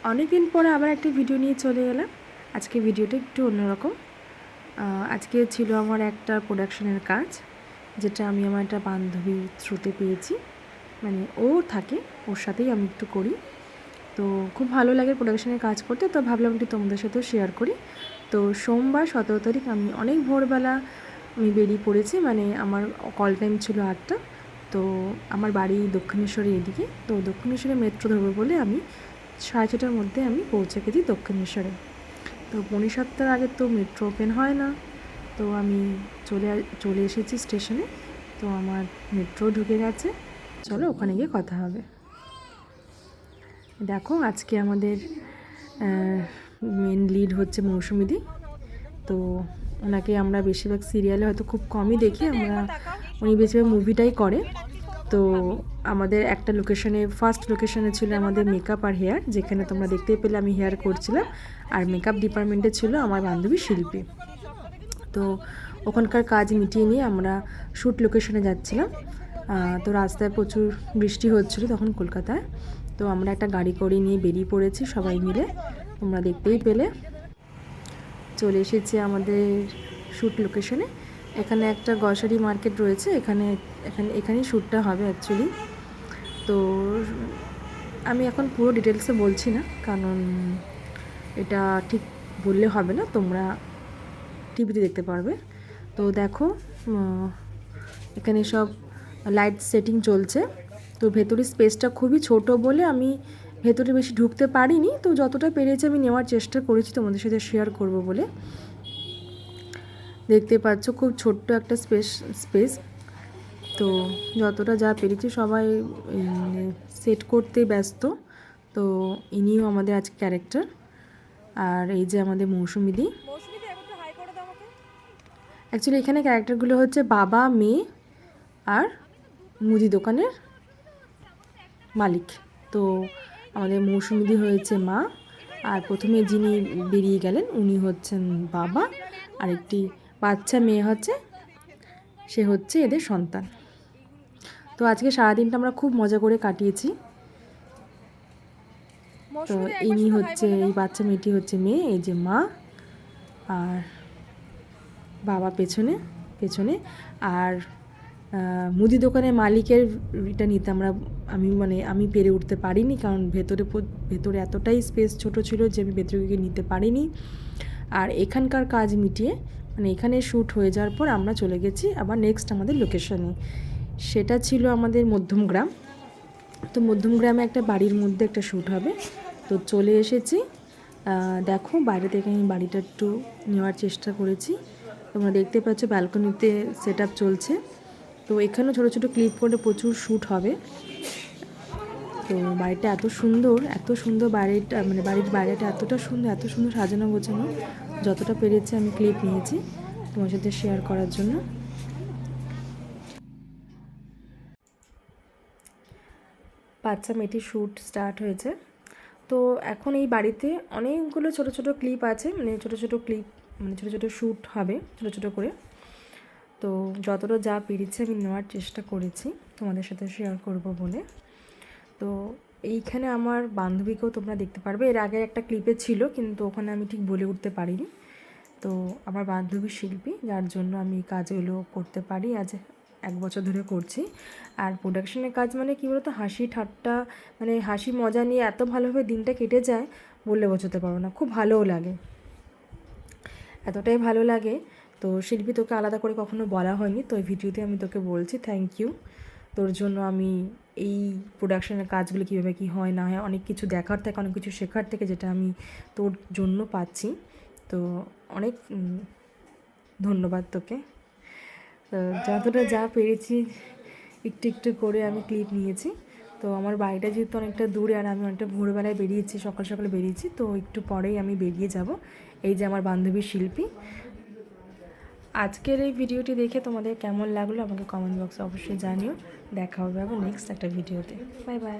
অনেকদিন পরে আবার একটা ভিডিও নিয়ে চলে এলাম। আজকে ভিডিওটা একটু অন্যরকম। আজকে ছিল আমার একটা প্রোডাকশনের কাজ, যেটা আমি আমার একটা বান্ধবীর থ্রুতে পেয়েছি। মানে ও থাকে, ওর সাথেই আমি একটু করি। তো খুব ভালো লাগে প্রোডাকশনের কাজ করতে, তো ভাবলাম একটু তোমাদের সাথেও শেয়ার করি। তো সোমবার 17 তারিখ আমি অনেক ভোরবেলা আমি বেরিয়ে পড়েছি। মানে আমার কল টাইম ছিল 8টা। তো আমার বাড়ি দক্ষিণেশ্বরের এদিকে, তো দক্ষিণেশ্বরে মেট্রো ধরবো বলে আমি 6:30টার মধ্যে আমি পৌঁছে গেছি দক্ষিণেশ্বরে। তো 7:45টার আগে তো মেট্রো ওপেন হয় না। তো আমি চলে এসেছি স্টেশনে। তো আমার মেট্রো ঢুকে গেছে। চলো ওখানে গিয়ে কথা হবে। দেখো আজকে আমাদের মেন লিড হচ্ছে মৌসুমীদি। তো ওনাকে আমরা বেশিরভাগ সিরিয়ালে হয়তো খুব কমই দেখি আমরা, উনি বেশিরভাগ মুভিটাই করে। তো আমাদের একটা লোকেশনে, ফার্স্ট লোকেশনে ছিল আমাদের মেকআপ আর হেয়ার, যেখানে তোমরা দেখতেই পেলে আমি হেয়ার করছিলাম। আর মেকআপ ডিপার্টমেন্টে ছিল আমার বান্ধবী শিল্পী। তো ওখানকার কাজ মিটিয়ে নিয়ে আমরা শ্যুট লোকেশনে যাচ্ছিলাম। তো রাস্তায় প্রচুর বৃষ্টি হচ্ছিলো তখন কলকাতায়। তো আমরা একটা গাড়ি করে নিয়ে বেরিয়ে পড়েছি সবাই মিলে, তোমরা দেখতেই পেলে। চলে এসেছি আমাদের শ্যুট লোকেশনে। এখানে একটা গ্রসারি মার্কেট রয়েছে, এখানেই শ্যুটটা হবে অ্যাকচুয়ালি। তো আমি এখন পুরো ডিটেলসে বলছি না, কারণ এটা ঠিক বললে হবে না, তোমরা টিভিতে দেখতে পারবে। তো দেখো এখানে সব লাইট সেটিং চলছে। তো ভেতরের স্পেসটা খুবই ছোট বলে আমি ভেতরে বেশি ঢুকতে পারিনি। তো যতটা পেরেছি আমি নেওয়ার চেষ্টা করেছি তোমাদের সাথে শেয়ার করব বলে। দেখতে পাচ্ছ খুব ছোট্ট একটা স্পেস। তো যতটা যা পেরেছি সবাই সেট করতে ব্যস্ত। তো ইনিও আমাদের আজ ক্যারেক্টার। আর এই যে আমাদের মৌসুমীদি। অ্যাকচুয়ালি এখানে ক্যারেক্টারগুলো হচ্ছে বাবা, মেয়ে আর মুদি দোকানের মালিক। তো আমাদের মৌসুমীদি হয়েছে মা, আর প্রথমে যিনি বেরিয়ে গেলেন উনি হচ্ছেন বাবা, আর একটি বাচ্চা মেয়ে সে হচ্ছে এদের সন্তান। তো আজকে সারাদিনটা আমরা খুব মজা করে কাটিয়েছি। তো ইনি হচ্ছে, এই বাচ্চা মেয়েটি হচ্ছে মেয়ে, এই যে মা আর বাবা পেছনে। আর মুদি দোকানের মালিকের এটা নিতে আমি পেরে উঠতে পারিনি, কারণ ভেতরে এতটাই স্পেস ছোট ছিল যে আমি ভেতরে গিয়ে নিতে পারিনি। আর এখানকার কাজ মিটিয়ে, মানে এখানে শ্যুট হয়ে যাওয়ার পর আমরা চলে গেছি আবার নেক্সট আমাদের লোকেশনে। সেটা ছিল আমাদের মধ্যমগ্রাম। তো মধ্যমগ্রামে একটা বাড়ির মধ্যে একটা শ্যুট হবে। তো চলে এসেছি। দেখো বাইরে থেকে আমি বাড়িটা একটু নেওয়ার চেষ্টা করেছি। তোমরা দেখতে পাচ্ছ ব্যালকনিতে সেট আপ চলছে। তো এখানেও ছোটো ছোটো ক্লিপ করে প্রচুর শ্যুট হবে। তো বাড়িটা এত সুন্দর বাড়িটা, মানে বাড়ির বাইরেটা এত সুন্দর সাজানো গোছানো। যতটা পেরেছি আমি ক্লিপ নিয়েছি তোমার সাথে শেয়ার করার জন্য। বাচ্চা মেয়েটির শ্যুট স্টার্ট হয়েছে। তো এখন এই বাড়িতে অনেকগুলো ছোট ছোট ক্লিপ আছে, মানে ছোট ছোট শ্যুট হবে ছোট করে। তো যতটা যা পেরেছি আমি নেওয়ার চেষ্টা করেছি তোমাদের সাথে শেয়ার করব বলে। তো এইখানে আমার বান্ধবীকেও তোমরা দেখতে পারবে। এর আগে একটা ক্লিপে ছিল, কিন্তু ওখানে আমি ঠিক বলে উঠতে পারিনি। তো আমার বান্ধবী শিল্পী, যার জন্য আমি এই কাজগুলো করতে পারি, আজ 1 বছর ধরে করছি। আর প্রোডাকশনের কাজ মানে কী বলতো, হাসি ঠাট্টা, মানে হাসি মজা নিয়ে এত ভালোভাবে দিনটা কেটে যায় বললে বোঝাতে পারবো না। খুব ভালোও লাগে, এতটাই ভালো লাগে। তো শিল্পী, তোকে আলাদা করে কখনো বলা হয়নি, তো এই ভিডিওতে আমি তোকে বলছি থ্যাংক ইউ। তোর জন্য আমি এই প্রোডাকশনের কাজগুলো কীভাবে কী হয় না হয় অনেক কিছু দেখার থেকে, অনেক কিছু শেখার থেকে, যেটা আমি তোর জন্য পাচ্ছি। তো অনেক ধন্যবাদ তোকে। তো যতটা যা পেরেছি একটু একটু করে আমি ক্লিপ নিয়েছি। তো আমার বাড়িটা যেহেতু অনেকটা দূরে, আর আমি অনেকটা ভোরবেলায় বেরিয়েছি, সকাল সকালে বেরিয়েছি, তো একটু পরেই আমি বেরিয়ে যাব। এই যে আমার বান্ধবী শিল্পী। আজকের এই ভিডিওটি দেখে তোমাদের কেমন লাগলো আমাকে কমেন্ট বক্সে অবশ্যই জানিও। দেখা হবে আবার নেক্সট একটা ভিডিওতে। Bye bye.